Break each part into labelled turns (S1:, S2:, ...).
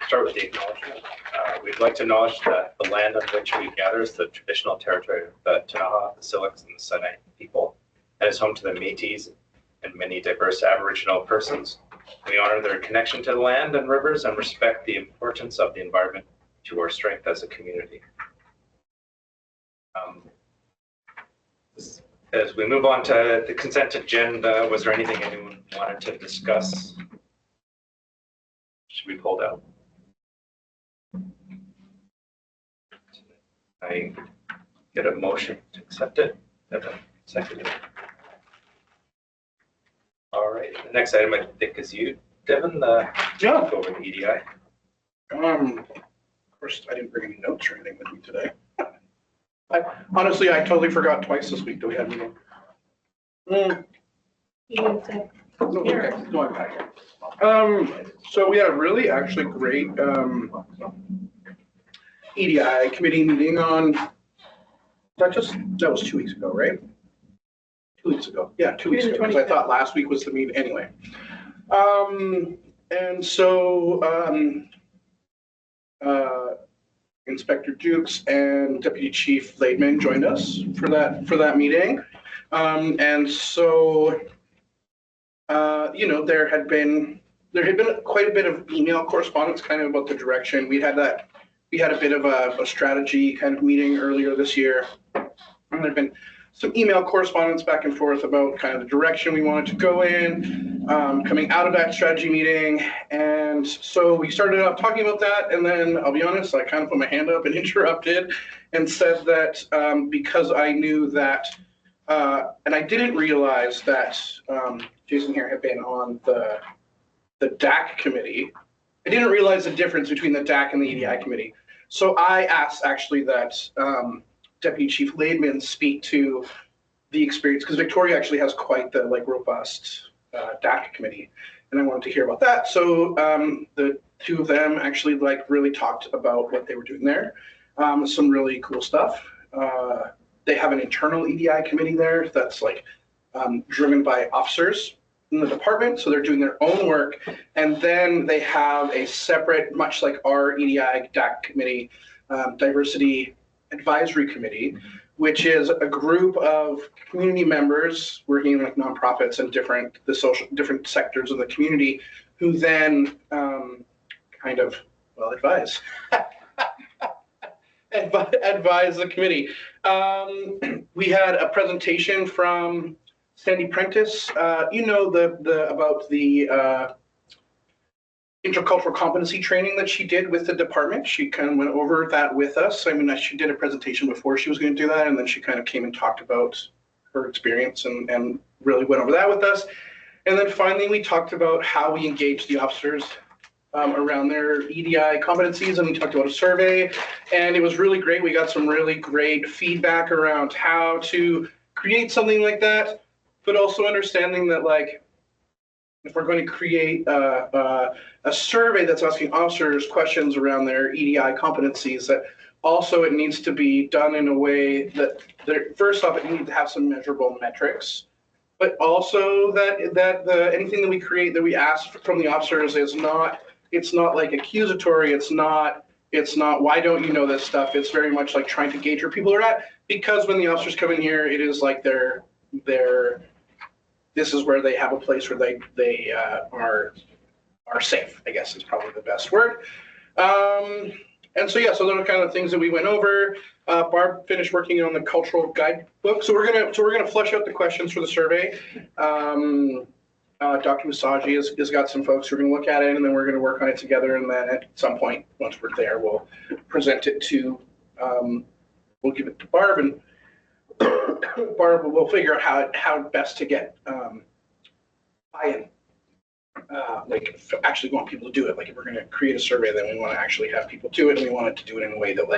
S1: start with the acknowledgement. We'd like to acknowledge that the land on which we gather is the traditional territory of the Ktunaxa, the Syilx, and the Stoney people, and is home to the Métis and many diverse Aboriginal persons. We honor their connection to the land and rivers and respect the importance of the environment to our strength as a community. As we move on to the consent agenda, was there anything anyone wanted to discuss? Should we pull out? I get a motion to accept it. Second. All right. The next item I think is you, Devin. Go over the EDI.
S2: Of course, I didn't bring any notes or anything with me today. Honestly, I totally forgot twice this week that we had a meeting. No, okay. No, I'm back here. So we had a really actually great EDI committee meeting on, that was 2 weeks ago, right? 2 weeks ago. Yeah, 2 weeks ago, because I thought last week was the meeting anyway. And so Inspector Dukes and Deputy Chief Laidman joined us for that meeting. And so there had been quite a bit of email correspondence kind of about the direction. We had a bit of a strategy kind of meeting earlier this year. And there'd been some email correspondence back and forth about kind of the direction we wanted to go in, coming out of that strategy meeting. And so we started up talking about that. And then I'll be honest, I kind of put my hand up and interrupted and said that because I knew that, and I didn't realize that Jason here had been on the DAC committee. I didn't realize the difference between the DAC and the EDI committee. So I asked actually that Deputy Chief Laidman speak to the experience, because Victoria actually has quite the robust DAC committee, and I wanted to hear about that. So the two of them actually really talked about what they were doing there. Some really cool stuff. They have an internal EDI committee there that's driven by officers in the department, so they're doing their own work, and then they have a separate, much like our EDI DAC committee, diversity advisory committee, which is a group of community members working with nonprofits and different sectors of the community, who then advise advise the committee. We had a presentation from Sandy Prentice, about the intercultural competency training that she did with the department. She kind of went over that with us. I mean, she did a presentation before she was going to do that, and then she kind of came and talked about her experience and really went over that with us. And then finally, we talked about how we engage the officers around their EDI competencies, and we talked about a survey, and it was really great. We got some really great feedback around how to create something like that, but also understanding that if we're going to create a survey that's asking officers questions around their EDI competencies, that also it needs to be done in a way that first off, it needs to have some measurable metrics, but also that anything that we create, that we ask from the officers, it's not accusatory. It's not why don't you know this stuff. It's very much trying to gauge where people are at, because when the officers come in here, it is this is where they have a place where they are safe, I guess is probably the best word. And so those are kind of things that we went over. Barb finished working on the cultural guidebook, so we're gonna flush out the questions for the survey. Dr. Musagi has got some folks who are going to look at it, and then we're going to work on it together. And then at some point, once we're there, we'll present it to, we'll give it to Barb, and Barb will figure out how best to get buy-in. Actually want people to do it. If we're going to create a survey, then we want to actually have people do it, and we want it to do it in a way that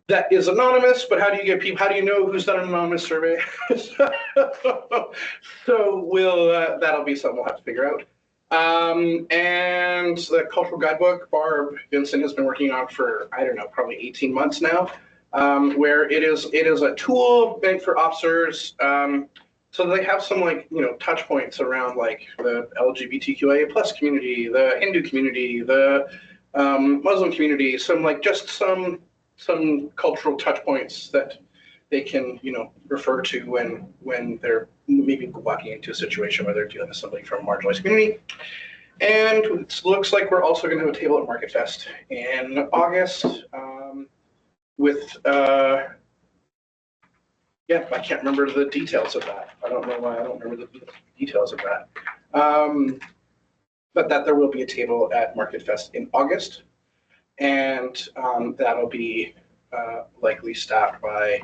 S2: that is anonymous, but how do you get people, how do you know who's done an anonymous survey? So that'll be something we'll have to figure out. And the cultural guidebook, Barb Vincent has been working on for, I don't know, probably 18 months now, where it is a tool meant for officers. So they have some touch points around the LGBTQIA+ community, the Hindu community, the Muslim community, some cultural touch points that they can, refer to when they're maybe walking into a situation where they're dealing with somebody from a marginalized community. And it looks like we're also going to have a table at Market Fest in August with, I can't remember the details of that. I don't know why I don't remember the details of that. But that there will be a table at Market Fest in August, and that'll be likely staffed by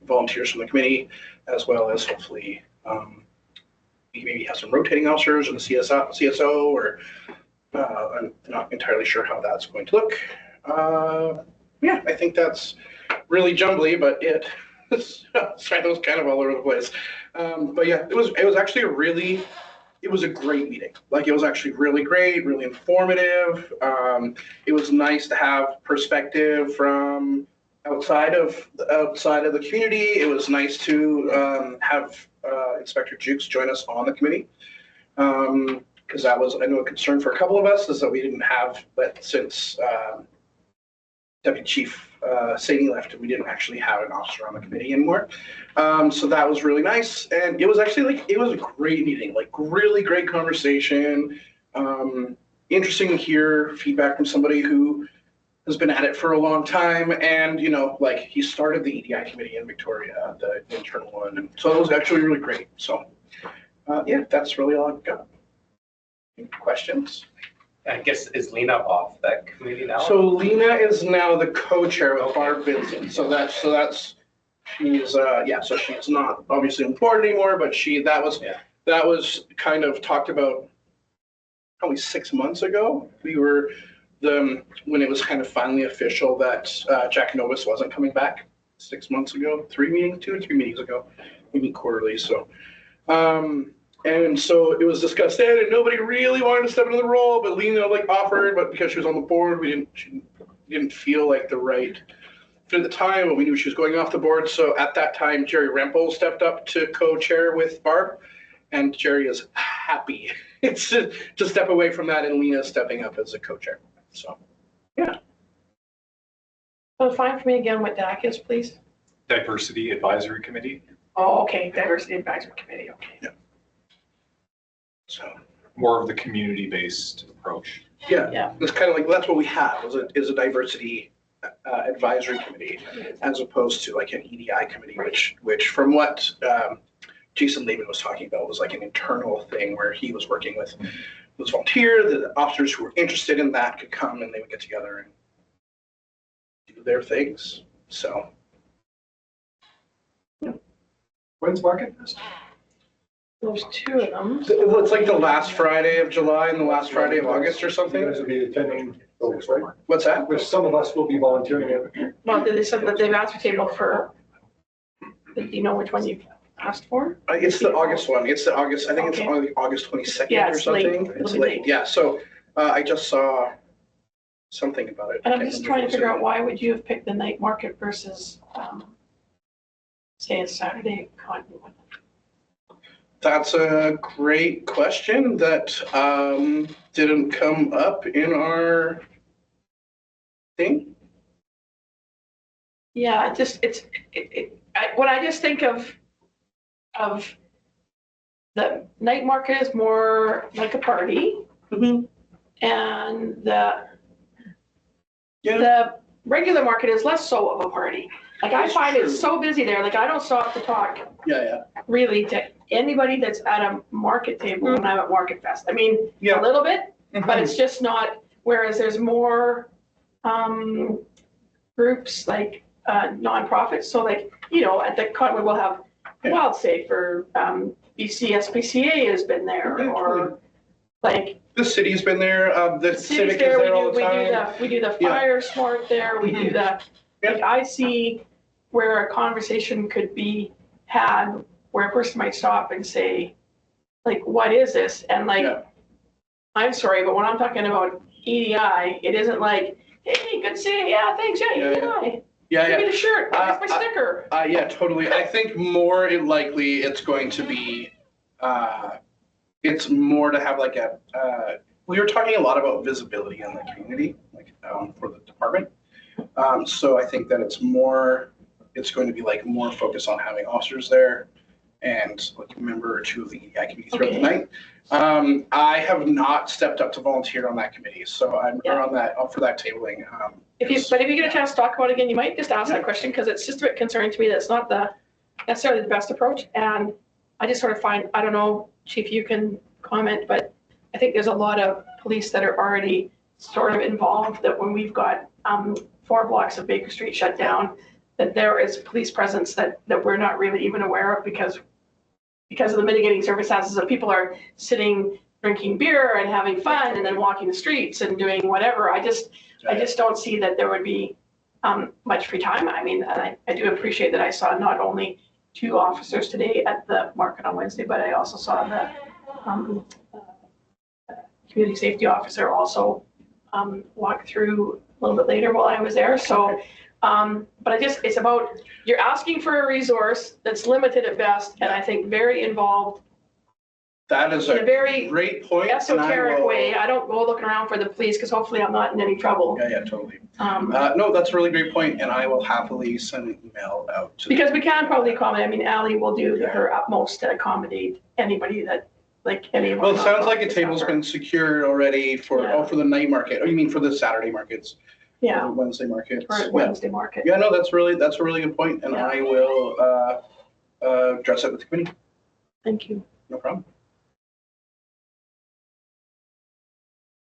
S2: volunteers from the committee, as well as hopefully we maybe have some rotating officers or the CSO, or I'm not entirely sure how that's going to look. I think that's really jumbly, but that was kind of all over the place. But yeah, it was actually it was a great meeting. It was actually really great, really informative. It was nice to have perspective from outside of the community. It was nice to have Inspector Jukes join us on the committee, because that was, I know, a concern for a couple of us, is that we didn't have, but since Deputy Chief Sadie left, we didn't actually have an officer on the committee anymore. So that was really nice, and it was actually it was a great meeting, really great conversation. Interesting to hear feedback from somebody who has been at it for a long time, and he started the EDI committee in Victoria, the internal one, and so it was actually really great. So that's really all I've got. Any questions?
S1: I guess, is Lena off that committee now?
S2: So Lena is now the co-chair with Barb Vincent. So she's so she's not obviously on board anymore, but that was kind of talked about probably 6 months ago. When it was kind of finally official that Jack Novus wasn't coming back 6 months ago, 2 or 3 meetings ago. We meet quarterly, so. And so it was discussed then, and nobody really wanted to step into the role, but Lena offered, but because she was on the board, she didn't feel like the right fit at the time, but we knew she was going off the board. So at that time, Jerry Rempel stepped up to co-chair with Barb, and Jerry is happy to step away from that, and Lena stepping up as a co-chair. So, yeah.
S3: So define for me again what DAC is, please.
S4: Diversity Advisory Committee.
S3: Oh, okay, Diversity Advisory Committee, okay.
S2: Yeah. So
S4: More of the community-based approach.
S2: Yeah. It's kind of that's what we have is a diversity advisory committee, as opposed to an EDI committee, which from what Jason Lehman was talking about was an internal thing where he was working with those volunteers, the officers who were interested in that could come and they would get together and do their things. So.
S4: When's Market Fest?
S3: There's 2 of them.
S2: It's the last Friday of July and the last Friday of August or something.
S5: You guys will be attending those, right?
S2: What's that?
S5: Which some of us will be volunteering in.
S3: Well, they said that they've asked for table for, do you know which one you've asked for?
S2: It's the August one. It's the August, I think it's
S3: Okay.
S2: on August 22nd
S3: Yeah,
S2: or
S3: it's late.
S2: something.
S3: It'll
S2: It's
S3: be
S2: late.
S3: late.
S2: Yeah, so I just saw something about it.
S3: And I'm just trying to figure out why would you have picked the night market versus, say, a Saturday cotton one?
S2: That's a great question that didn't come up in our thing.
S3: Yeah, when I just think of the night market is more like a party,
S2: Mhm.
S3: and
S2: Yeah.
S3: the regular market is less so of a party. I
S2: That's
S3: find
S2: true.
S3: it so busy there. I don't stop to talk
S2: Yeah.
S3: really to anybody that's at a market table when I'm at Market Fest. I mean,
S2: Yeah.
S3: a little bit, but
S2: Mhm.
S3: it's just not, whereas there's more groups nonprofits. So at the Cottonwood we'll have
S2: Yeah.
S3: Wild Safe, or BC SPCA has been there,
S2: Yeah,
S3: or
S2: The city's been there. The
S3: cities
S2: civic is
S3: there,
S2: there all the time.
S3: we do the
S2: Yeah.
S3: fire smart there, we do the,
S2: Yeah.
S3: I see where a conversation could be had where a person might stop and say, what is this? And
S2: Yeah.
S3: I'm sorry, but when I'm talking about EDI, it isn't hey, good to see you, yeah, thanks, yeah,
S2: Yeah,
S3: EDI.
S2: Yeah.
S3: Give me the shirt, where's my sticker?
S2: Yeah, totally. I think more likely it's going to be, it's more to have we were talking a lot about visibility in the community, like for the department. So I think that it's going to be like more focus on having officers there and like a member or two of the EDI committee throughout the night. I have not stepped up to volunteer on that committee, so I'm up for that tabling.
S3: If you get a chance to talk about it again, you might just ask that question, because it's just a bit concerning to me that it's not necessarily the best approach. And I just sort of find, I don't know, Chief, you can comment, but I think there's a lot of police that are already sort of involved, that when we've got 4 blocks of Baker Street shut down, that there is police presence that we're not really even aware of because of the mitigating circumstances of people are sitting, drinking beer and having fun and then walking the streets and doing whatever. I just don't see that there would be much free time. I mean, and I do appreciate that I saw not only 2 officers today at the market on Wednesday, but I also saw the community safety officer also walk through a little bit later while I was there. So, but it's about, you're asking for a resource that's limited at best, and I think very involved.
S2: That is
S3: in a very
S2: great point.
S3: Esoteric way. I don't go looking around for the police because hopefully I'm not in any trouble.
S2: Yeah, totally. No, that's a really great point, and I will happily send an email out to
S3: because we can probably accommodate. I mean, Ally will do her utmost to accommodate anybody that, like any of.
S2: Well, it sounds like a table's been secured already for the night market. Oh, you mean for the Saturday markets?
S3: Yeah.
S2: Wednesday markets.
S3: Or Wednesday market.
S2: Yeah, no, that's a really good point, and I will address it with the committee.
S3: Thank you.
S2: No problem.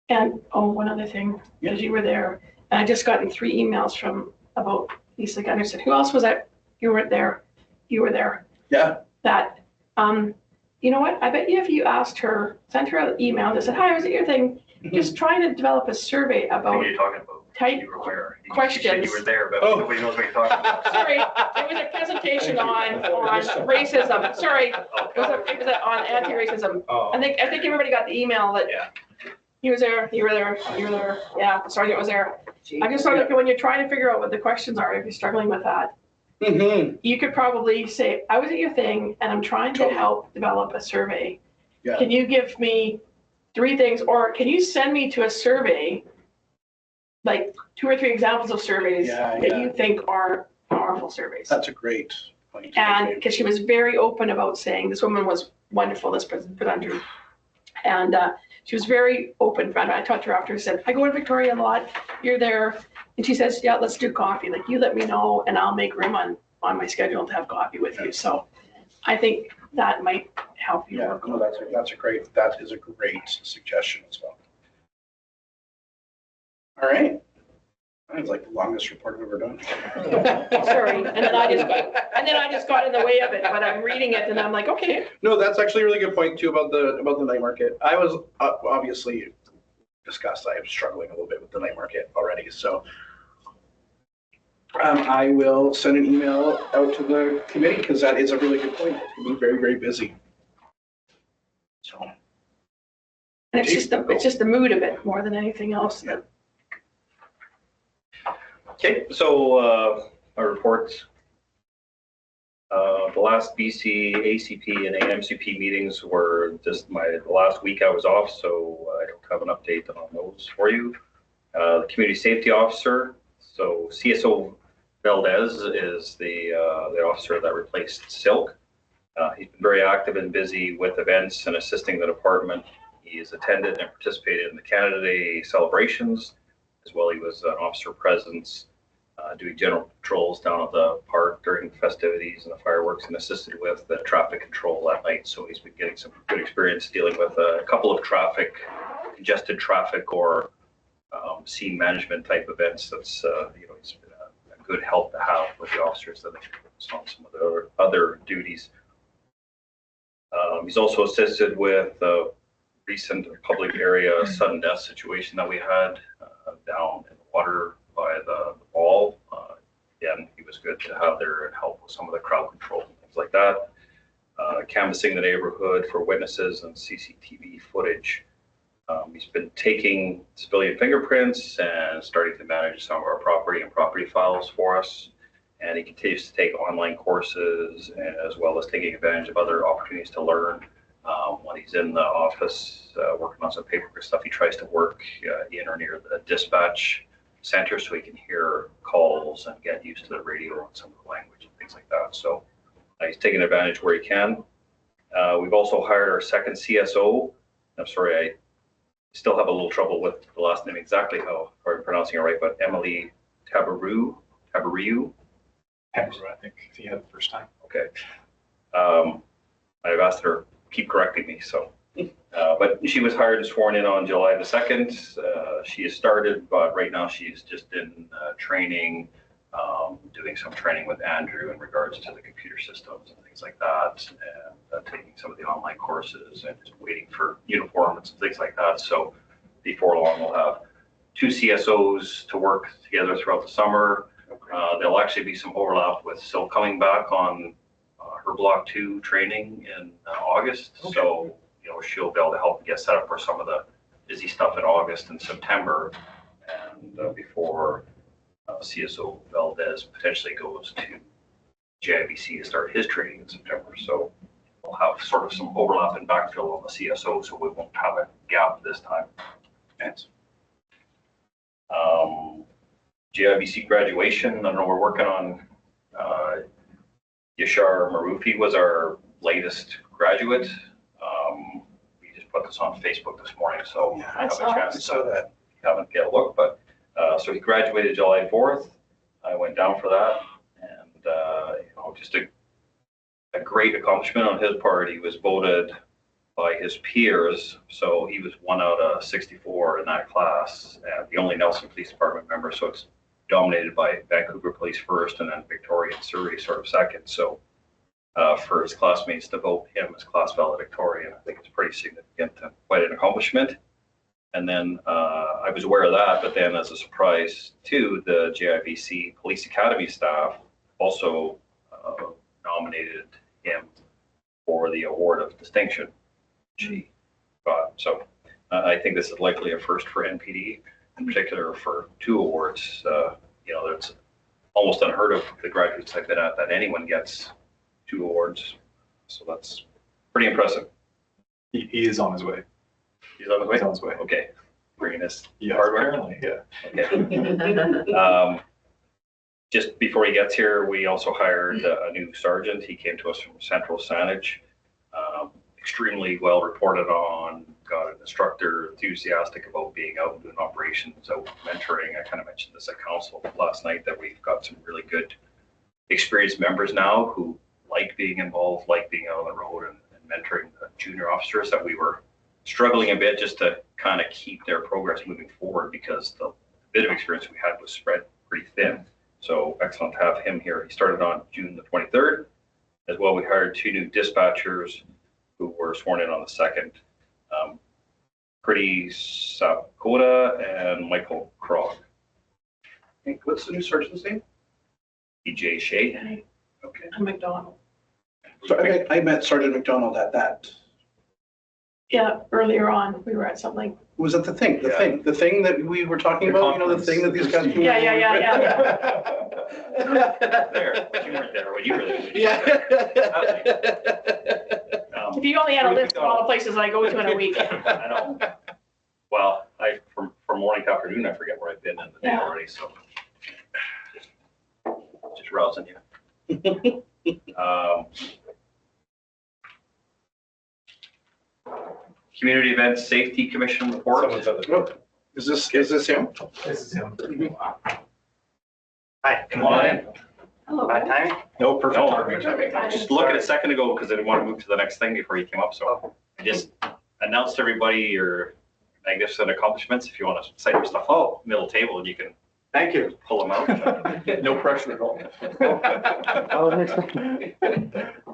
S3: And one other thing, because you were there, and I just gotten 3 emails from about Lisa Gunderson. Who else was that? You weren't there. You were there.
S2: Yeah.
S3: That, you know what? I bet you if you asked her, sent her an email that said, "Hi, was it your thing?" Just trying to develop a survey about.
S6: What are you talking about?
S3: Type
S6: you were where?
S3: questions.
S6: You said you were there, but nobody knows what you're talking about.
S3: Sorry, it was a presentation on racism. Sorry, it was on anti-racism.
S1: Oh.
S3: I think everybody got the email that.
S1: Yeah.
S3: He was there, you were there, you were there. Yeah, Sergeant was there. I just thought, when you're trying to figure out what the questions are, if you're struggling with that, you could probably say, I was at your thing and I'm trying to help develop a survey.
S2: Yeah.
S3: Can you give me 3 things, or can you send me to a survey, like 2 or 3 examples of surveys that you think are powerful surveys?
S2: That's a great point.
S3: And because she was very open about saying, this woman was wonderful, this presenter. And she was very open. I talked to her after, said, I go to Victoria a lot, you're there. And she says, yeah, let's do coffee. Like, you let me know and I'll make room on my schedule to have coffee with you. So I think that might help you.
S2: Yeah, no, that is a great suggestion as well. All right. That was like the longest report I've ever done.
S3: Sorry, and then I just got in the way of it, but I'm reading it and I'm like, okay.
S2: No, that's actually a really good point too about the night market. I was obviously discussed. I am struggling a little bit with the night market already, so I will send an email out to the committee because that is a really good point. It's going to be very, very busy. So.
S3: And it's just the mood of it more than anything else.
S2: Yeah.
S6: Okay, so our reports. The last BC, ACP, and AMCP meetings were just the last week I was off, so I don't have an update on those for you. The community safety officer, so CSO Valdez is the officer that replaced Silk. He's been very active and busy with events and assisting the department. He has attended and participated in the Canada Day celebrations. As well, he was an officer presence doing general patrols down at the park during the festivities and the fireworks, and assisted with the traffic control that night. So he's been getting some good experience dealing with a couple of congested traffic or scene management type events. That's he's been a good help to have with the officers that are on some of the other duties. He's also assisted with the recent public area sudden death situation that we had down in the water by the ball. Again, he was good to have there and help with some of the crowd control and things like that. Canvassing the neighborhood for witnesses and CCTV footage. He's been taking civilian fingerprints and starting to manage some of our property and property files for us. And he continues to take online courses as well as taking advantage of other opportunities to learn When he's in the office working on some paperwork stuff, he tries to work in or near the dispatch center so he can hear calls and get used to the radio and some of the language and things like that. So he's taking advantage where he can. We've also hired our second CSO. I'm sorry, I still have a little trouble with the last name exactly how I'm pronouncing it right, but Emily Tabariu.
S4: I think he had the first time.
S6: Okay. I've asked her keep correcting me, so. But she was hired and sworn in on July the 2nd. She has started, but right now she's just in training, doing some training with Andrew in regards to the computer systems and things like that, and taking some of the online courses and just waiting for uniform and some things like that. So before long, we'll have 2 CSOs to work together throughout the summer. There'll actually be some overlap with Sil coming back on her Block 2 training in August. Okay. So, she'll be able to help get set up for some of the busy stuff in August and September, and before CSO Valdez potentially goes to JIBC to start his training in September. So we'll have sort of some overlap and backfill on the CSO, so we won't have a gap this time. Yes. JIBC graduation, I know we're working on Yashar Marufi was our latest graduate. We just put this on Facebook this morning, so
S3: Yeah,
S6: I have a chance
S2: saw that.
S6: haven't get a look, but so he graduated July 4th. I went down for that, and just a great accomplishment on his part. He was voted by his peers, so he was 1 out of 64 in that class, and the only Nelson Police Department member. So it's dominated by Vancouver Police first, and then Victoria and Surrey sort of second. So for his classmates to vote him as class valedictorian, I think it's pretty significant and quite an accomplishment. And then I was aware of that, but then as a surprise too, the JIBC Police Academy staff also nominated him for the award of distinction she got. So I think this is likely a first for NPD, in particular for 2 awards. That's almost unheard of the graduates I've been at, that anyone gets 2 awards. So that's pretty impressive.
S4: He is on his way.
S6: He's on his way?
S4: He's on his way.
S6: Okay. Bringing us
S4: Yeah,
S6: hardware?
S4: apparently, yeah.
S6: Okay. Just before he gets here, we also hired a new sergeant. He came to us from Central Saanich. Extremely well reported on, got an instructor, enthusiastic about being out and doing operations, out mentoring. I kind of mentioned this at council last night, that we've got some really good experienced members now who like being involved, like being out on the road and mentoring the junior officers, that we were struggling a bit just to kind of keep their progress moving forward, because the bit of experience we had was spread pretty thin. So excellent to have him here. He started on June the 23rd. As well, we hired 2 new dispatchers who were sworn in on the 2nd. Pretty Sapkota and Michael Krog.
S2: What's the new sergeant's name?
S6: EJ Shea.
S2: Okay.
S3: And McDonald.
S2: So I met Sergeant McDonald at that.
S3: Yeah, earlier on, we were at something.
S2: Was that the thing?
S6: Yeah.
S2: The thing that we were talking
S4: The
S2: about? The
S4: conference.
S2: thing that these guys.
S3: Yeah.
S6: There, but you weren't there. Well, you really.
S2: Yeah.
S3: If you only had a list of all the places I go to in a week.
S6: I know. Well, from morning to afternoon, I forget where I've been in the day
S3: Yeah.
S6: already, so. Just rousing you. Community Events Safety Commission report.
S4: Someone's at the-
S2: Is this him?
S4: This is him.
S7: Hi.
S6: Come on in.
S3: Hello.
S7: Bad timing?
S4: No, perfect
S6: No,
S4: timing.
S6: Just looking a second ago because I didn't want to move to the next thing before you came up, so I just announced to everybody your magnificent accomplishments. If you want to cite your stuff out, middle table, and you can
S7: Thank you.
S6: pull them out.
S4: No pressure at all.
S7: I was expecting.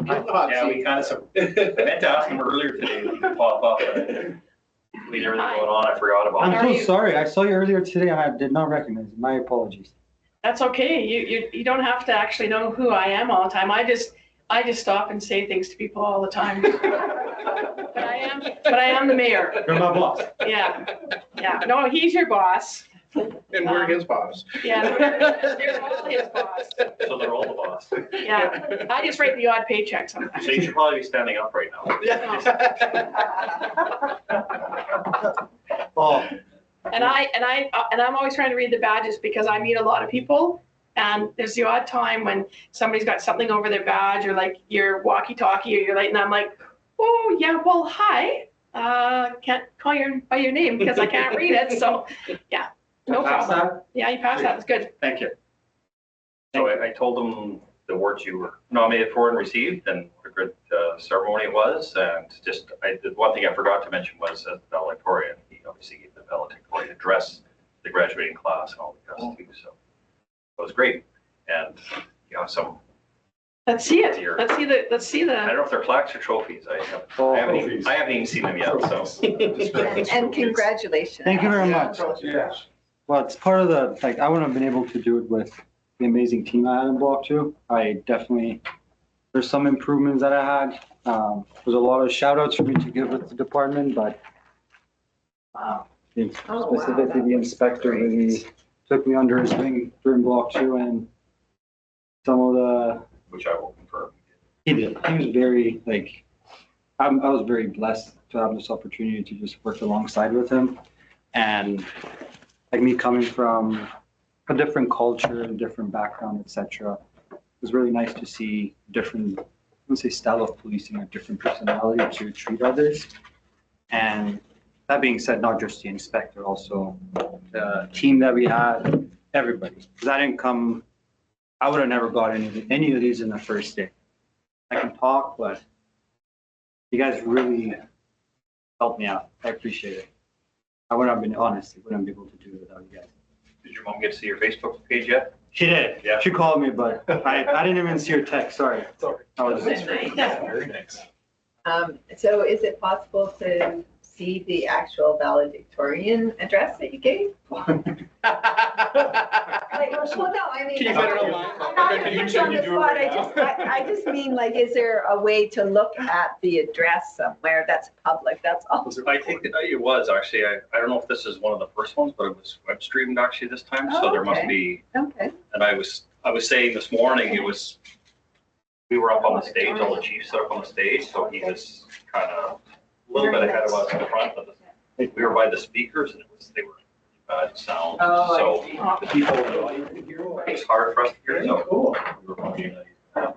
S6: Yeah, we kind of, I meant to ask them earlier today, if you could pop up. We everything going on, I forgot about
S3: How are
S7: I'm
S3: you?
S7: so sorry. I saw you earlier today and I did not recognize you. My apologies.
S3: That's okay. You don't have to actually know who I am all the time. I just stop and say things to people all the time. But I am the mayor.
S7: You're my boss.
S3: Yeah. No, he's your boss.
S2: And we're his boss.
S3: Yeah, they're all his boss.
S6: So they're all the boss.
S3: Yeah, I just write the odd paycheck sometimes.
S6: So you should probably be standing up right now.
S7: Oh,
S3: And I'm always trying to read the badges because I meet a lot of people. And there's the odd time when somebody's got something over their badge or like your walkie-talkie or your light, and I'm like, oh yeah, well, hi. Can't call you by your name because I can't read it. So yeah, no problem. Yeah, you passed that. It's good.
S6: Thank you. So I told them the awards you were nominated for and received and what a good ceremony it was. And just, the one thing I forgot to mention was the valedictorian. He obviously gave the valedictorian address, the graduating class and all the rest too. So it was great. And some,
S3: Let's see it. Let's see the.
S6: I don't know if they're plaques or trophies. I haven't even seen them yet, so.
S8: And congratulations.
S7: thank you very much.
S5: Yes.
S7: Well, it's part of the, like, I wouldn't have been able to do it with the amazing team I had in Block 2. I definitely, there's some improvements that I had. There's a lot of shout outs for me to give with the department, but specifically the inspector really took me under his wing during Block 2 and some of the,
S6: Which I will confirm.
S7: he did. He was very, like, I was very blessed to have this opportunity to just work alongside with him. And like me coming from a different culture and different background, etc., it was really nice to see different, I wouldn't say style of policing, a different personality to treat others. And that being said, not just the inspector, also the team that we had, everybody. Because I didn't come, I would have never got any of these in the first day. I can talk, but you guys really helped me out. I appreciate it. I wouldn't have been, honestly, wouldn't be able to do it without you guys.
S6: Did your mom get to see your Facebook page yet?
S7: She did.
S6: Yeah.
S7: She called me, but I didn't even see her text. Sorry.
S5: Sorry.
S7: I was,
S4: Very nice.
S8: So is it possible to see the actual valedictorian address that you gave? Like, well, no, I mean.
S2: Can you get it online?
S8: I'm not gonna
S2: Can you
S8: put you on the
S5: do it
S8: spot.
S5: right now?
S8: I just mean, like, is there a way to look at the address somewhere that's public? That's all.
S6: I think it was actually, I don't know if this is one of the first ones, but it was web streamed actually this time. So
S8: Oh,
S6: there must
S8: okay.
S6: be,
S8: Okay.
S6: and I was saying this morning, we were up on the stage, all the chiefs set up on the stage. So he was kind of a little bit ahead of us in the front of us. We were by the speakers and they were bad sound.
S8: Oh,
S6: So the people, it was hard for us to hear. So we were hoping that he'd have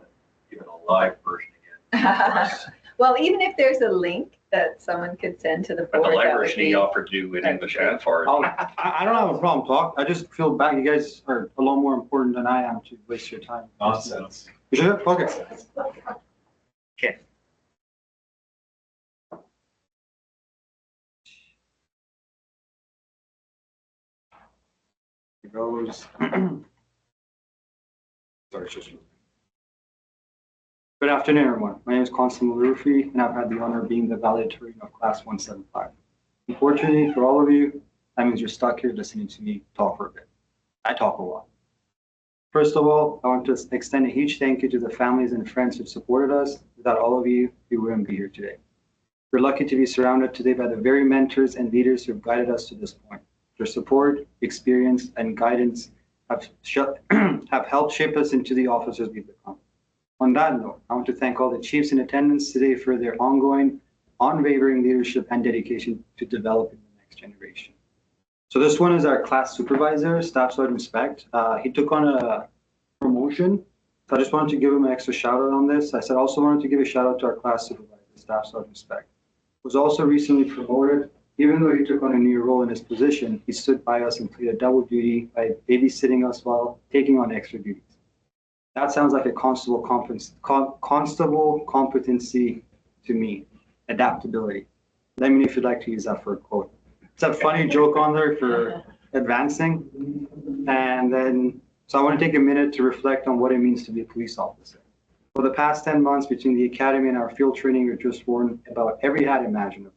S6: even a live version again.
S8: Well, even if there's a link that someone could send to the
S6: But the
S8: board,
S6: live
S8: that would
S6: version he
S8: be.
S6: offered to do in English and Farsi.
S7: I don't have a problem talk. I just feel bad. You guys are a lot more important than I am to waste your time.
S5: Nonsense.
S7: You sure? Okay. Okay. Here goes. Sorry, it's just. Good afternoon, everyone. My name is Constable Rufi, and I've had the honor of being the valedictorian of Class 175. Unfortunately, for all of you, that means you're stuck here listening to me talk for a bit. I talk a lot. First of all, I want to extend a huge thank you to the families and friends who supported us. Without all of you, we wouldn't be here today. We're lucky to be surrounded today by the very mentors and leaders who have guided us to this point. Their support, experience, and guidance have helped shape us into the officers we've become. On that note, I want to thank all the chiefs in attendance today for their ongoing, unwavering leadership and dedication to developing the next generation. So this one is our class supervisor, Staff Sergeant Specht. He took on a promotion, so I just wanted to give him an extra shout out on this. I also wanted to give a shout out to our class supervisor, Staff Sergeant Specht. Was also recently promoted. Even though he took on a new role in his position, he stood by us and played a double duty by babysitting us while taking on extra duties. That sounds like a constable competency to me, adaptability. Let me know if you'd like to use that for a quote. It's a funny joke on there for advancing. And then, so I want to take a minute to reflect on what it means to be a police officer. For the past 10 months between the academy and our field training, we've just worn about every hat imaginable.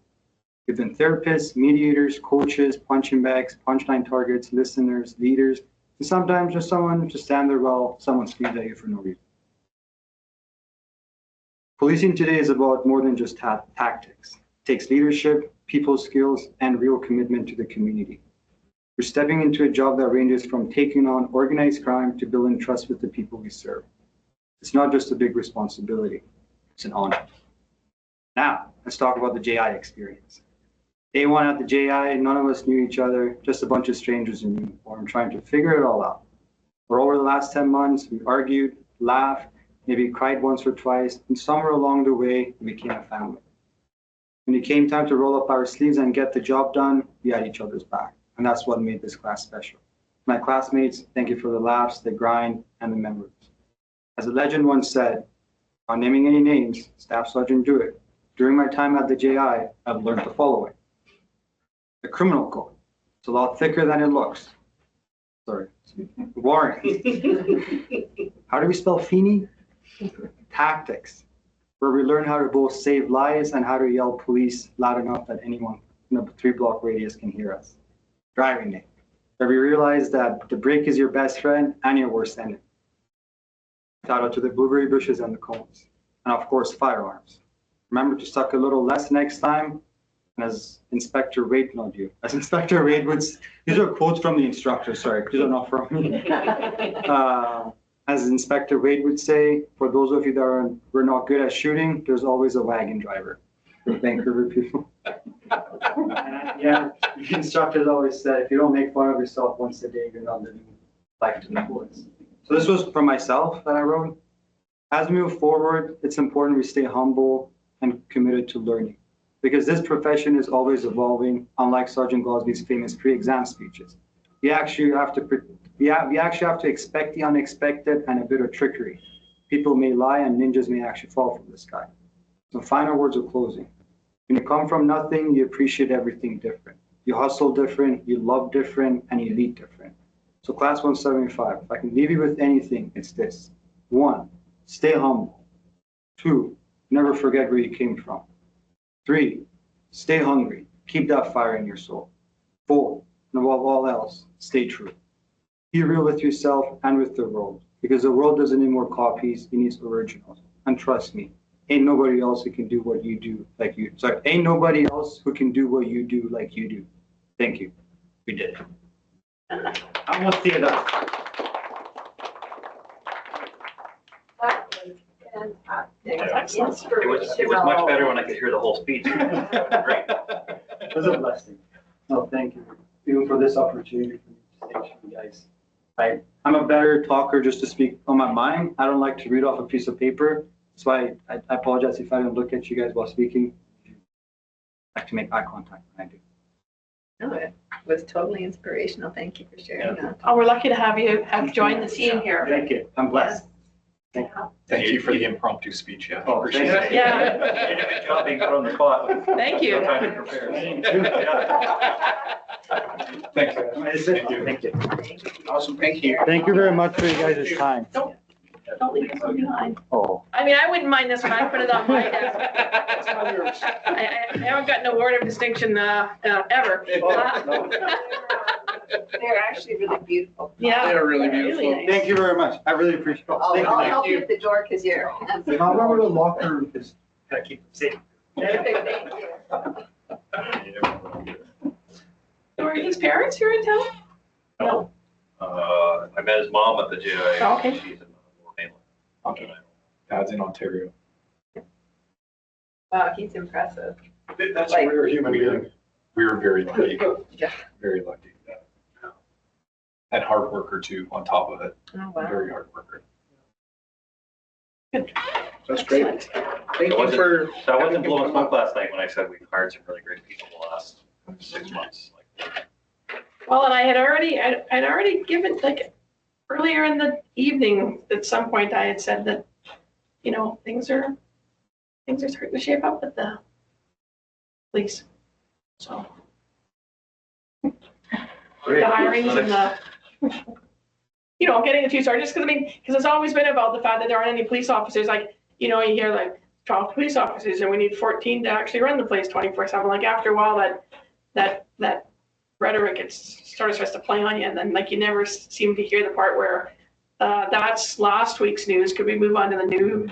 S7: We've been therapists, mediators, coaches, punching bags, punchline targets, listeners, leaders, and sometimes just someone to stand there while someone screams at you for no reason. Policing today is about more than just tactics. It takes leadership, people skills, and real commitment to the community. We're stepping into a job that ranges from taking on organized crime to building trust with the people we serve. It's not just a big responsibility, it's an honor. Now, let's talk about the JI experience. Day one at the JI, none of us knew each other, just a bunch of strangers in uniform trying to figure it all out. For over the last 10 months, we argued, laughed, maybe cried once or twice, and somewhere along the way, we became a family. When it came time to roll up our sleeves and get the job done, we had each other's back. And that's what made this class special. My classmates, thank you for the laughs, the grind, and the memories. As a legend once said, not naming any names, Staff Sergeant Dewitt, during my time at the JI, I've learned the following. The criminal code. It's a lot thicker than it looks. Sorry. Warrant. How do we spell Feeney? Tactics, where we learn how to both save lives and how to yell police loud enough that anyone in a 3-block radius can hear us. Driving name, where we realize that the brake is your best friend and your worst enemy. Shout out to the blueberry bushes and the cones. And of course, firearms. Remember to suck a little less next time. And as Inspector Wade, not you, as Inspector Wade would, these are quotes from the instructor, sorry, these are not from me. As Inspector Wade would say, for those of you that were not good at shooting, there's always a wagon driver. For Vancouver people. Yeah, the instructors always said, if you don't make fun of yourself once a day, you're not living life to the fullest. So this was for myself that I wrote. As we move forward, it's important we stay humble and committed to learning, because this profession is always evolving, unlike Sergeant Gosby's famous pre-exam speeches. We actually have to expect the unexpected and a bit of trickery. People may lie and ninjas may actually fall from the sky. So final words of closing. When you come from nothing, you appreciate everything different. You hustle different, you love different, and you lead different. So class 175, if I can leave you with anything, it's this. 1, stay humble. 2, never forget where you came from. 3, stay hungry. Keep that fire in your soul. 4, and above all else, stay true. Be real with yourself and with the world, because the world doesn't need more copies, it needs originals. And trust me, ain't nobody else who can do what you do like you. Sorry, ain't nobody else who can do what you do like you do. Thank you. We did it. I want to see it up.
S8: That was fantastic.
S3: Excellent.
S6: It was much better when I could hear the whole speech. Great.
S7: It was a blessing. No, thank you. Even for this opportunity for me to say to you guys. I'm a better talker just to speak on my mind. I don't like to read off a piece of paper. That's why I apologize if I don't look at you guys while speaking. I like to make eye contact when I do.
S8: No, it was totally inspirational. Thank you for sharing that.
S3: Oh, we're lucky to have you have joined the team here.
S7: Thank you. I'm blessed. Thank you.
S4: Thank you for the impromptu speech, yeah.
S7: Oh,
S4: Appreciate
S7: thank
S4: it.
S7: you.
S3: Yeah.
S6: You did a good job being put on the spot.
S3: Thank you.
S6: No time to prepare.
S4: Thank you.
S7: Thank you.
S8: Thank you.
S2: Awesome, thank you.
S7: Thank you very much for you guys' time.
S3: Don't leave us behind.
S7: Oh.
S3: I mean, I wouldn't mind this one. I put it on my desk. I haven't gotten an award of distinction ever.
S8: They're actually really beautiful.
S3: Yeah.
S2: They're really
S3: Really
S2: beautiful.
S3: nice.
S7: Thank you very much. I really appreciate it.
S8: I'll help you at the door because you're.
S7: I'll remember the locker room because gotta keep it safe.
S8: Thank you.
S3: Were his parents here in town? No.
S6: I met his mom at the GI.
S3: Oh, okay.
S6: She's in Lower Mainland.
S3: Okay.
S4: Dad's in Ontario.
S8: Wow, he's impressive.
S4: That's
S8: Like-
S4: a rare human being. We were very lucky,
S8: Yeah.
S4: very lucky. Yeah. And hard worker too, on top of it.
S8: Oh, wow.
S4: Very hard worker.
S2: That's great.
S3: Excellent.
S2: Thank you for.
S6: So I wasn't blowing smoke last night when I said we've hired some really great people the last 6 months.
S3: Well, and I'd already given, like, earlier in the evening, at some point, I had said that, you know, things are starting to shape up with the police. So. The hirings and the, you know, getting a few sergeants, because it's always been about the fact that there aren't any police officers. Like, you know, you hear like 12 police officers and we need 14 to actually run the place 24/7. Like after a while that rhetoric starts to play on you, and then like you never seem to hear the part where that's last week's news. Could we move on to the new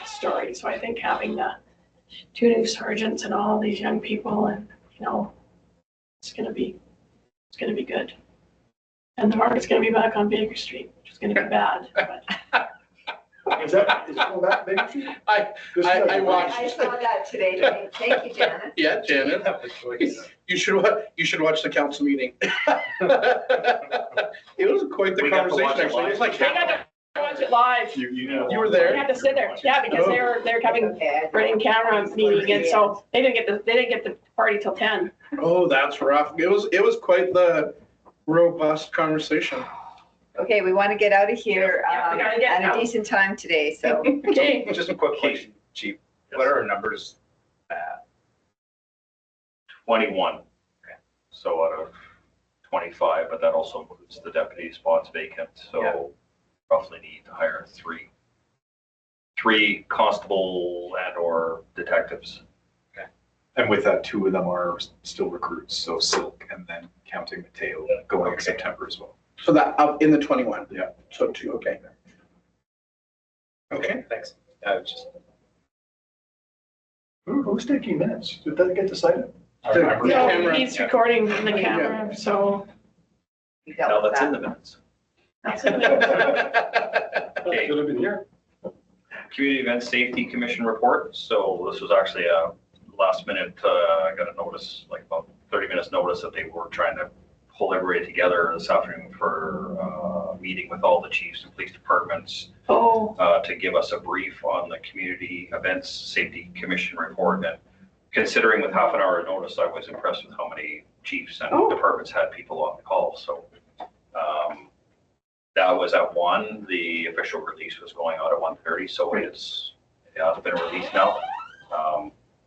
S3: story? So I think having the 2 new sergeants and all these young people, and you know, it's going to be It's gonna be good. And the market's gonna be back on Baker Street, which is gonna be bad, but
S5: Is it going back to Baker Street?
S2: I watched.
S8: I saw that today. Thank you, Janet.
S2: Yeah, Janet,
S1: Have the choice.
S2: you should watch the council meeting. It was quite the
S1: We got to watch
S2: conversation,
S1: it
S2: actually. It was
S1: live.
S2: like,
S3: they got to watch it live.
S2: you were
S3: They
S2: there?
S3: had to sit there, yeah, because they're having
S8: Okay.
S3: right in camera meeting, and so they didn't get the party till 10.
S2: Oh, that's rough. It was quite the robust conversation.
S8: Okay, we want to get out of here
S3: Yeah, we gotta get
S8: at a
S3: out.
S8: decent time today, so.
S3: Okay,
S1: Just a quick question, Chief. What are our numbers at?
S6: 21. So out of 25, but that also includes the deputy spots vacant,
S1: Yeah.
S6: so roughly need to hire three constable and or detectives.
S4: And with that, 2 of them are still recruits, so Silk and then counting Mateo going in September as well.
S2: So that up in the 21?
S4: Yeah.
S2: So 2, okay. Okay.
S1: Thanks. Just
S5: Who's taking minutes? Did that get decided?
S2: The
S3: no,
S2: camera.
S3: he's recording in the camera, so.
S8: We dealt
S6: Now
S8: with
S6: that's in
S8: that.
S6: the minutes.
S5: Okay. Should have been here.
S6: Community Event Safety Commission report. So this was actually a last minute, I got a notice, like about 30 minutes notice that they were trying to pull everybody together this afternoon for a meeting with all the chiefs and police departments
S3: Oh,
S6: to give us a brief on the Community Events Safety Commission report. And considering with half an hour notice, I was impressed with how many chiefs and
S3: Oh.
S6: departments had people on the call. So that was at 1. The official release was going out at 1:30, so it's been released now.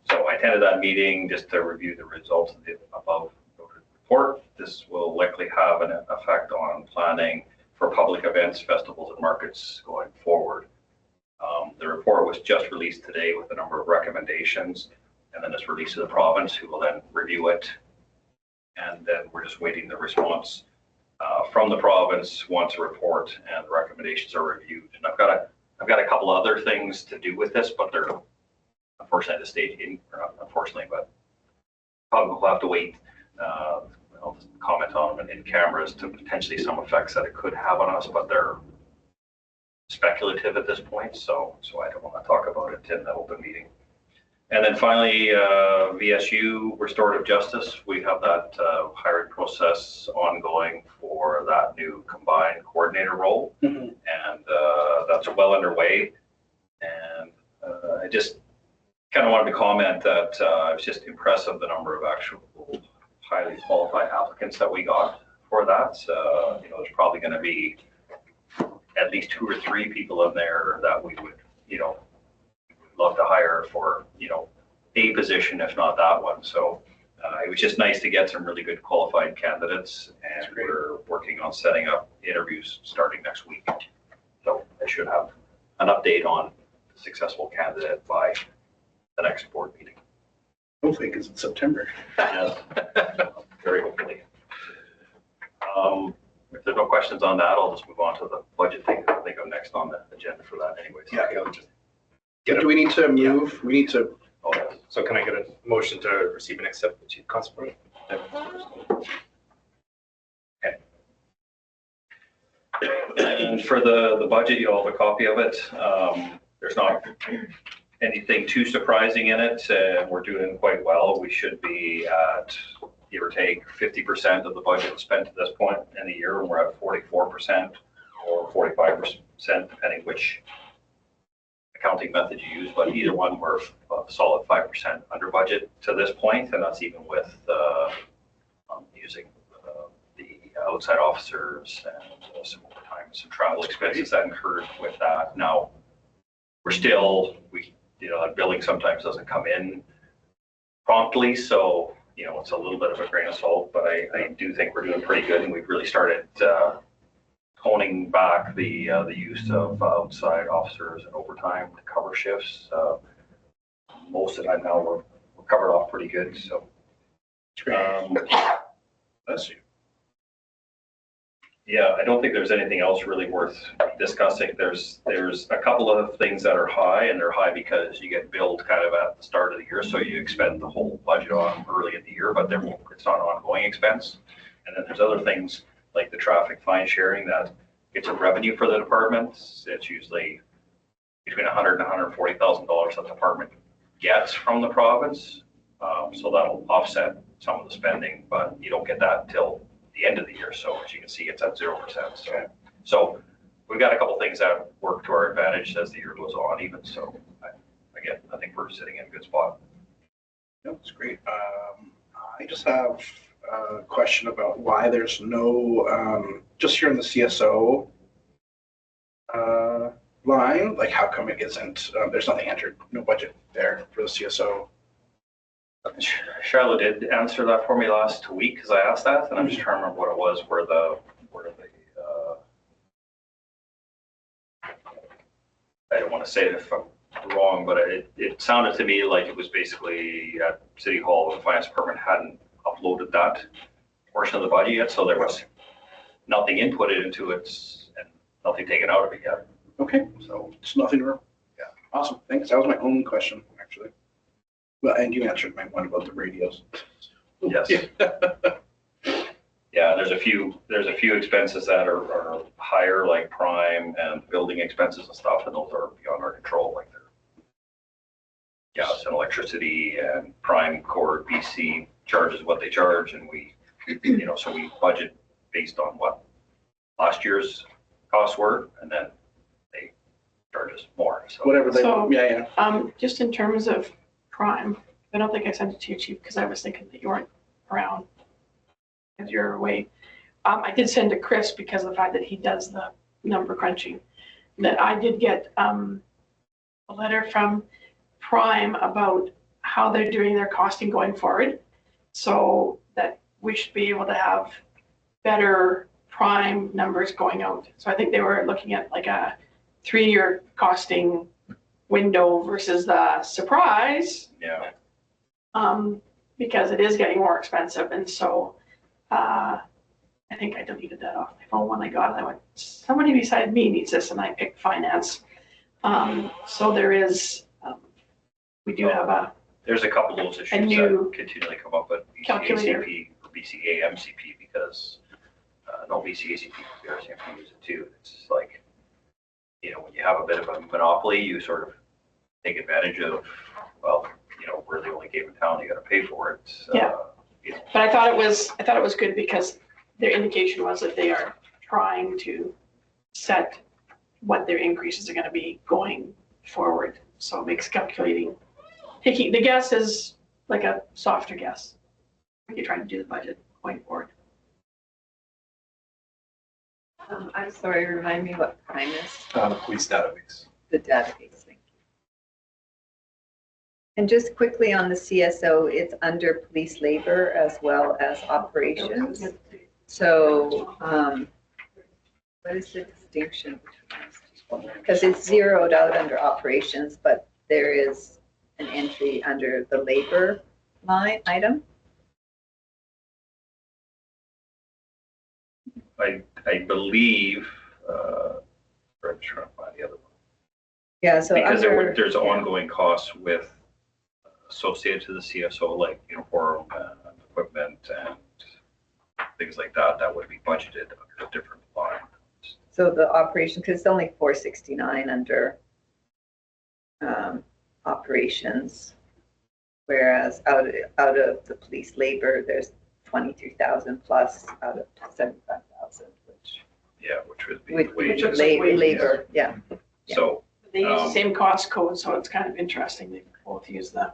S6: So I attended that meeting just to review the results of the above noted report. This will likely have an effect on planning for public events, festivals, and markets going forward. The report was just released today with a number of recommendations, and then it's released to the province, who will then review it. And then we're just waiting the response from the province once a report and the recommendations are reviewed. And I've got a couple other things to do with this, but they're unfortunately at the stage or not unfortunately, but probably we'll have to wait. I'll just comment on them in cameras to potentially some effects that it could have on us, but they're speculative at this point, so I don't want to talk about it in the open meeting. And then finally, VSU, Restorative Justice, we have that hiring process ongoing for that new combined coordinator role.
S2: Mhm.
S6: And that's well underway. And I just kind of wanted to comment that it was just impressive the number of actual highly qualified applicants that we got for that. There's probably going to be at least 2 or 3 people in there that we would, love to hire for, a position, if not that one. So it was just nice to get some really good qualified candidates, and we're working on setting up interviews starting next week. So I should have an update on the successful candidate by the next board meeting.
S2: Hopefully, because it's September.
S6: Very hopefully. If there's no questions on that, I'll just move on to the budget thing. I think I'm next on the agenda for that anyways.
S2: Yeah.
S1: I'll just
S2: Do we need to move? We need to,
S6: Oh, yes.
S1: So can I get a motion to receive and accept the chief constable?
S6: And for the budget, you all have a copy of it. There's not anything too surprising in it. We're doing quite well. We should be at, give or take, 50% of the budget spent at this point in the year, and we're at 44% or 45%, depending which accounting method you use, but either one, we're a solid 5% under budget to this point, and that's even with using the outside officers and some overtime, some travel expenses that incurred with that. Now, we're still, that billing sometimes doesn't come in promptly, so, it's a little bit of a grain of salt, but I do think we're doing pretty good, and we've really started honing back the use of outside officers and overtime to cover shifts. Most of the time now we're covered off pretty good. So,
S2: bless you.
S6: yeah, I don't think there's anything else really worth discussing. There's a couple of things that are high, and they're high because you get billed kind of at the start of the year, so you expend the whole budget on early in the year, but it's not an ongoing expense. And then there's other things like the traffic fine sharing that it's a revenue for the department. It's usually between $100,000 and $140,000 that the department gets from the province. So that'll offset some of the spending, but you don't get that until the end of the year. So as you can see, it's at 0%. So we've got a couple things that work to our advantage as the year goes on even. So again, I think we're sitting in a good spot.
S2: That's great. I just have a question about why there's no, just here in the CSO line, like how come it isn't, there's nothing entered, no budget there for the CSO?
S6: Charlotte did answer that for me last week because I asked that, and I'm just trying to remember what it was, where the I don't want to say it if I'm wrong, but it sounded to me like it was basically at City Hall, the finance department hadn't uploaded that portion of the budget yet, so there was nothing inputted into it and nothing taken out of it yet.
S2: Okay,
S6: So
S2: it's nothing wrong.
S6: Yeah.
S2: Awesome, thanks. That was my only question, actually. Well, and you answered my one about the radios.
S6: yes. Yeah, there's a few expenses that are higher, like prime and building expenses and stuff, and those are beyond our control, like their gas and electricity and prime core BC charges what they charge, and we, so we budget based on what last year's costs were, and then they charge us more. So
S2: Whatever they,
S3: So-
S2: yeah.
S3: Just in terms of prime, I don't think I sent it to you, Chief, because I was thinking that you weren't around because you're away. I did send to Chris because of the fact that he does the number crunching, that I did get a letter from Prime about how they're doing their costing going forward, so that we should be able to have better Prime numbers going out. So I think they were looking at like a 3-year costing window versus the surprise,
S6: yeah,
S3: because it is getting more expensive. And so I think I deleted that off my phone when I got it. I went, somebody beside me needs this, and I picked finance. So there is, we do have
S6: there's a couple of those issues
S3: new
S6: that continually come up at
S3: calculator.
S6: BCACP or BCAMCP because no BCACP compares, you have to use it too. It's like, when you have a bit of a monopoly, you sort of take advantage of, well, we're the only game in town, you got to pay for it.
S3: Yeah. But I thought it was good because their indication was that they are trying to set what their increases are going to be going forward. So it makes calculating, the guess is like a softer guess when you're trying to do the budget going forward.
S8: I'm sorry, remind me what Prime is,
S4: The police database.
S8: the database, thank you. And just quickly on the CSO, it's under police labor as well as operations. So what is the distinction between those two? Because it's zeroed out under operations, but there is an entry under the labor line item.
S6: I believe, I'm trying to find the other one.
S8: Yeah, so
S6: Because
S8: under,
S6: there's ongoing costs with associated to the CSO, like uniform and equipment and things like that, that would be budgeted under a different line.
S8: so the operation, because it's only 469 under operations, whereas out of the police labor, there's 23,000 plus out of 75,000,
S6: Which would be
S8: which
S6: wages.
S8: labor, yeah.
S6: So
S3: They use the same cost code, so it's kind of interesting. They both use the,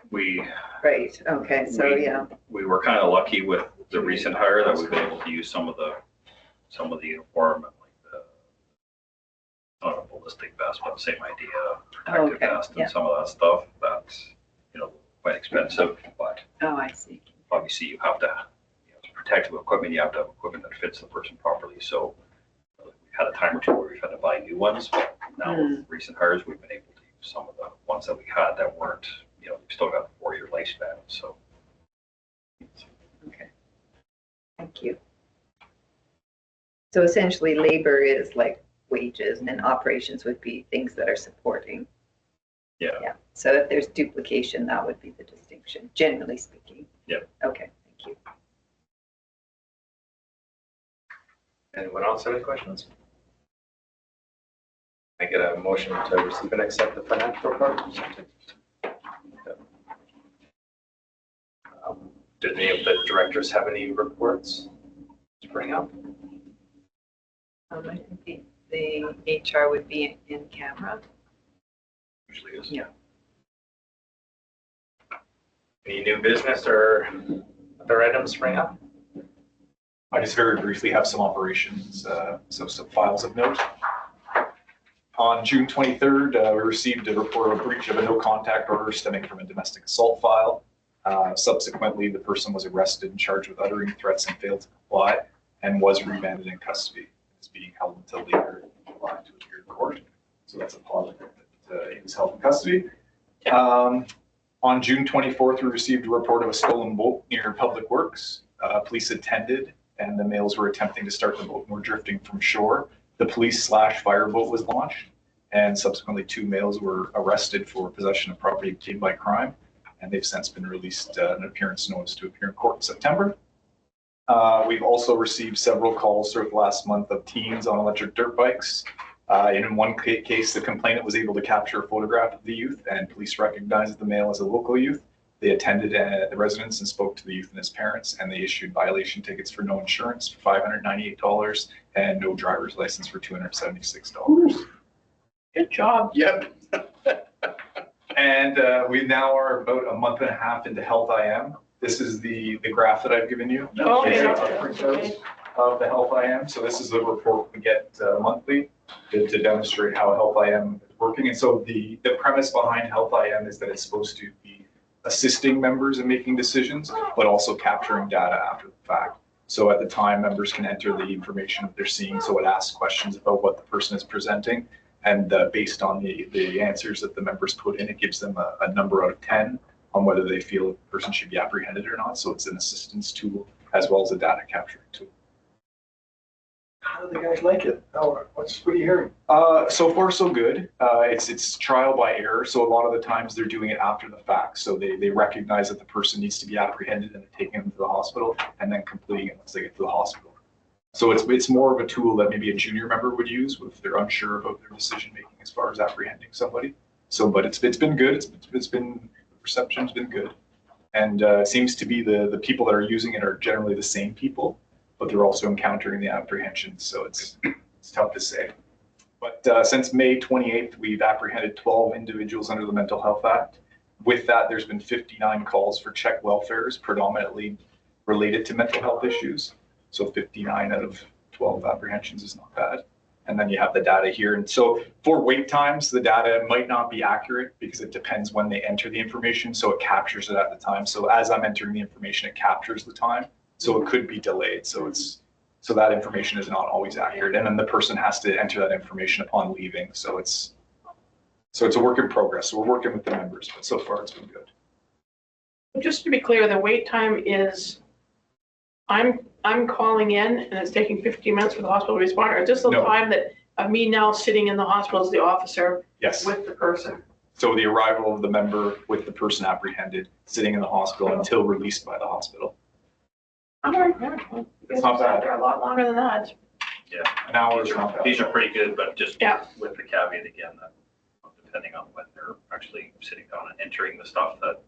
S6: we
S8: Right, okay, so yeah,
S6: we were kind of lucky with the recent hire that we've been able to use some of the uniform and like not a ballistic vest, but same idea, protective
S8: Okay,
S6: vest
S8: yeah.
S6: and some of that stuff. That's quite expensive, but
S8: oh, I see.
S6: obviously you have to protective equipment. You have to have equipment that fits the person properly. So we've had a time or two where we've had to buy new ones, but now with recent hires, we've been able to use some of the ones that we had that weren't. We've still got a 4-year lifespan. So.
S8: Okay, thank you. So essentially, labor is like wages, and operations would be things that are supporting.
S6: Yeah.
S8: Yeah, so if there's duplication, that would be the distinction, generally speaking.
S6: Yep.
S8: Okay, thank you.
S1: Anyone else have any questions? I get a motion to receive and accept the financial report. Did any of the directors have any reports to bring up?
S8: I think the HR would be in camera.
S6: Usually is.
S8: Yeah.
S1: Any new business or other items to bring up?
S4: I just very briefly have some operations, so some files of note. On June 23rd, we received a report of a breach of a no contact order stemming from a domestic assault file. Subsequently, the person was arrested and charged with uttering threats and failed to comply and was remanded in custody. Is being held until later in July to appear in court. So that's a positive that he was held in custody. On June 24th, we received a report of a stolen boat near Public Works. Police attended and the males were attempting to start the boat and were drifting from shore. The police/fire boat was launched and subsequently 2 males were arrested for possession of property obtained by crime. And they've since been released an appearance notice to appear in court in September. We've also received several calls throughout the last month of teens on electric dirt bikes. In one case, the complainant was able to capture a photograph of the youth and police recognized the male as a local youth. They attended the residence and spoke to the youth and his parents, and they issued violation tickets for no insurance for $598 and no driver's license for $276.
S3: Good job.
S2: Yep.
S4: And we now are about a month and a half into Health IM. This is the graph that I've given you.
S3: Okay,
S4: It's
S3: that's
S4: a
S3: good.
S4: printouts
S3: Okay.
S4: of the Health IM. So this is the report we get monthly to demonstrate how Health IM is working. And so the premise behind Health IM is that it's supposed to be assisting members in making decisions, but also capturing data after the fact. So at the time, members can enter the information that they're seeing. So it asks questions about what the person is presenting. And based on the answers that the members put in, it gives them a number out of 10 on whether they feel the person should be apprehended or not. So it's an assistance tool as well as a data capturing tool.
S5: How do the guys like it? What are you hearing?
S4: So far, so good. It's trial by error. So a lot of the times they're doing it after the fact. So they recognize that the person needs to be apprehended and they're taking them to the hospital and then completing it once they get to the hospital. So it's more of a tool that maybe a junior member would use if they're unsure about their decision making as far as apprehending somebody. So, but it's been good. It's been the reception's been good, and it seems to be the people that are using it are generally the same people, but they're also encountering the apprehensions. So it's tough to say. But since May 28th, we've apprehended 12 individuals under the Mental Health Act. With that, there's been 59 calls for check welfares, predominantly related to mental health issues. So 59 out of 12 apprehensions is not bad. And then you have the data here. And so for wait times, the data might not be accurate because it depends when they enter the information. So it captures it at the time. So as I'm entering the information, it captures the time. So it could be delayed. So that information is not always accurate. And then the person has to enter that information upon leaving. So it's a work in progress. So we're working with the members, but so far it's been good.
S3: Just to be clear, the wait time is, I'm calling in and it's taking 15 minutes for the hospital to respond, or just the
S4: No.
S3: time that of me now sitting in the hospital as the officer
S4: Yes.
S3: with the person.
S4: So the arrival of the member with the person apprehended, sitting in the hospital until released by the hospital.
S3: All right, yeah, well,
S4: It's not bad.
S3: they're a lot longer than that.
S4: An hour is not bad.
S6: These are pretty good, but just
S3: Yeah.
S6: with the caveat again, that depending on when they're actually sitting down and entering the stuff that,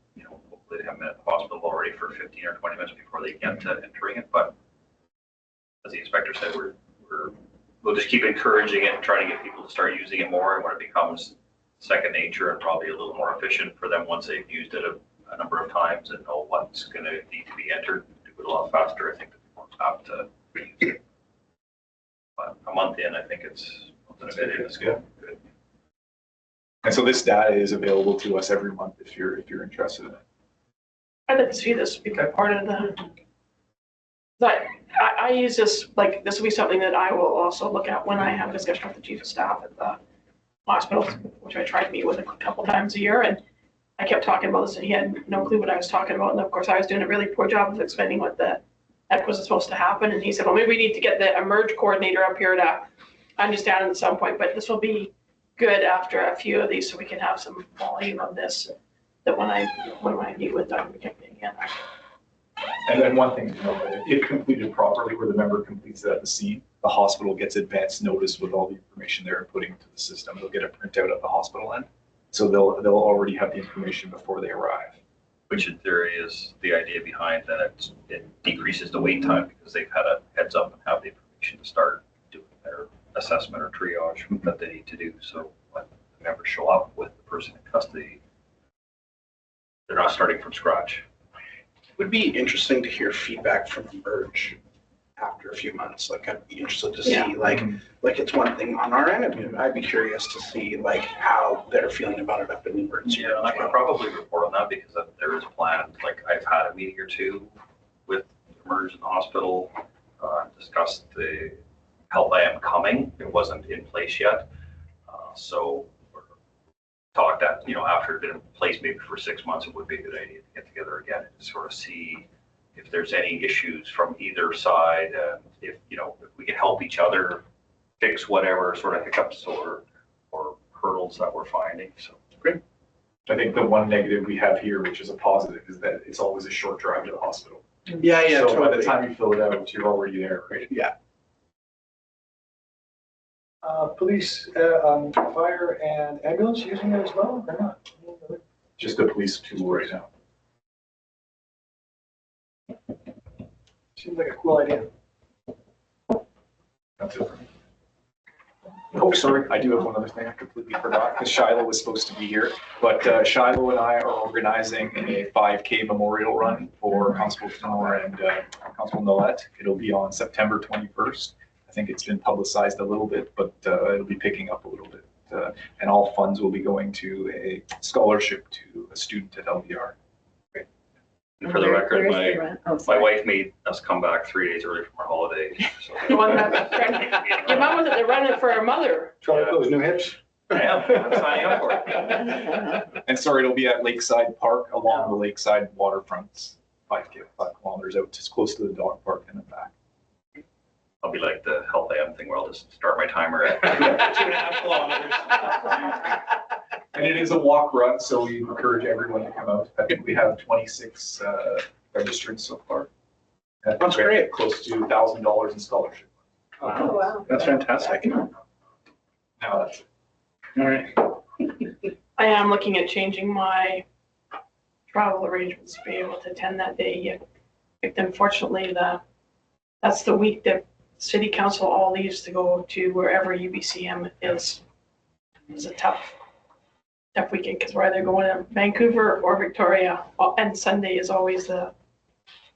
S6: hopefully they haven't been at the hospital already for 15 or 20 minutes before they get to entering it. But as the inspector said, we'll just keep encouraging it and trying to get people to start using it more. And when it becomes second nature and probably a little more efficient for them once they've used it a number of times and know what's going to need to be entered, do it a lot faster. I think that people have to reuse it. But a month in, I think it's good.
S4: And so this data is available to us every month if you're interested in it.
S3: I'd like to see this become part of but I use this, like, this will be something that I will also look at when I have a discussion with the chief of staff at the hospital, which I try to meet with a couple times a year. And I kept talking about this and he had no clue what I was talking about. And of course, I was doing a really poor job of explaining what the heck was supposed to happen. And he said, well, maybe we need to get the emerge coordinator up here to understand it at some point, but this will be good after a few of these so we can have some volume of this, that when I meet with Doug McKinney again.
S4: And then one thing to note, that if completed properly, where the member completes it at the scene, the hospital gets advance notice with all the information they're putting into the system. They'll get a printout at the hospital end. So they'll already have the information before they arrive.
S6: Which in theory is the idea behind that it decreases the wait time because they've had a heads up and have the information to start doing their assessment or triage that they need to do. So when the members show up with the person in custody, they're not starting from scratch.
S2: It would be interesting to hear feedback from Merge after a few months. Like, I'd be interested to see,
S3: Yeah.
S2: like it's one thing on our end. I'd be curious to see like how they're feeling about it up in the emergency.
S6: Yeah, and I can probably report on that because there is a plan. Like I've had a meeting or two with Emerge in the hospital, discussed the help I am coming. It wasn't in place yet. So we're talked that, after it had been in place maybe for 6 months, it would be a good idea to get together again and sort of see if there's any issues from either side, and if we can help each other fix whatever sort of hiccups or hurdles that we're finding. So
S4: I think the one negative we have here, which is a positive, is that it's always a short drive to the hospital.
S2: Yeah,
S4: So by the
S2: totally.
S4: time you fill it out, you're already there, right?
S2: Yeah.
S5: Police, fire and ambulance using it as well, or not?
S4: Just the police tool right now.
S5: Seems like a cool idea.
S4: That's it for me. Oh, sorry, I do have one other thing I completely forgot, because Shiloh was supposed to be here. But Shiloh and I are organizing a 5K memorial run for Constable Tenor and Constable Nolet. It'll be on September 21st. I think it's been publicized a little bit, but it'll be picking up a little bit. And all funds will be going to a scholarship to a student at LVR.
S6: and for the record, my
S8: my
S6: wife made us come back 3 days early from our holiday. So
S3: The one your mom was at the running for her mother.
S5: Try those new hips.
S6: I am. I'm signing up for it.
S4: And sorry, it'll be at Lakeside Park along the Lakeside waterfront, 5 kilometers out, just close to the dog park and then back.
S6: I'll be like the Health AM thing where I'll just start my timer at 2.5 kilometers.
S4: And it is a walk run, so we encourage everyone to come out. I think we have 26 registrants so far. And
S2: That's
S4: we have
S2: great.
S4: Close to $1,000 in scholarship.
S8: Oh, wow.
S2: That's fantastic.
S4: Now that's it.
S2: All right.
S3: I am looking at changing my travel arrangements to be able to attend that day. Unfortunately, that's the week that city council all leaves to go to wherever UBCM is. It's a tough weekend because we're either going to Vancouver or Victoria, and Sunday is always the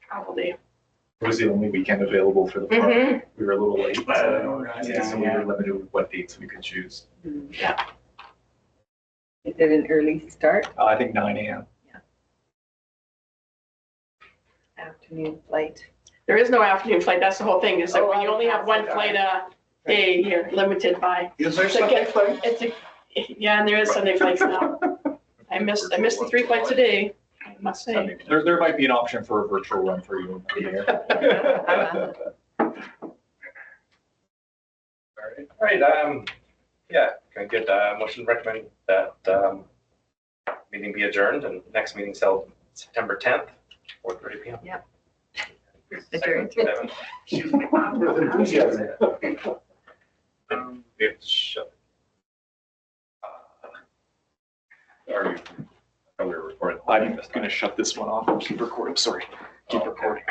S3: travel day.
S4: It was the only weekend available for the park.
S3: Mhm.
S4: We were a little late in organizing,
S2: Yeah,
S4: so we were limited with what dates we could choose.
S3: Yeah.
S8: Is it an early start,
S4: I think 9 a.m.
S8: afternoon flight?
S3: There is no afternoon flight. That's the whole thing, is that
S8: Oh,
S3: when you only have one flight a day, you're limited by.
S2: Is there
S3: So
S2: Sunday
S3: get-
S2: flight?
S3: Yeah, and there is Sunday flights now. I missed the 3 flights a day, I must say.
S4: There might be an option for a virtual run for you.
S1: All right, can I get a motion recommending that meeting be adjourned and next meeting held September 10th, 4:30 p.m.
S8: Yep. Adjourned.
S1: Second, Excuse me.
S5: With enthusiasm.
S1: We have to shut.
S6: Are we recording?
S4: I'm going to shut this one off and keep recording. Sorry, keep recording.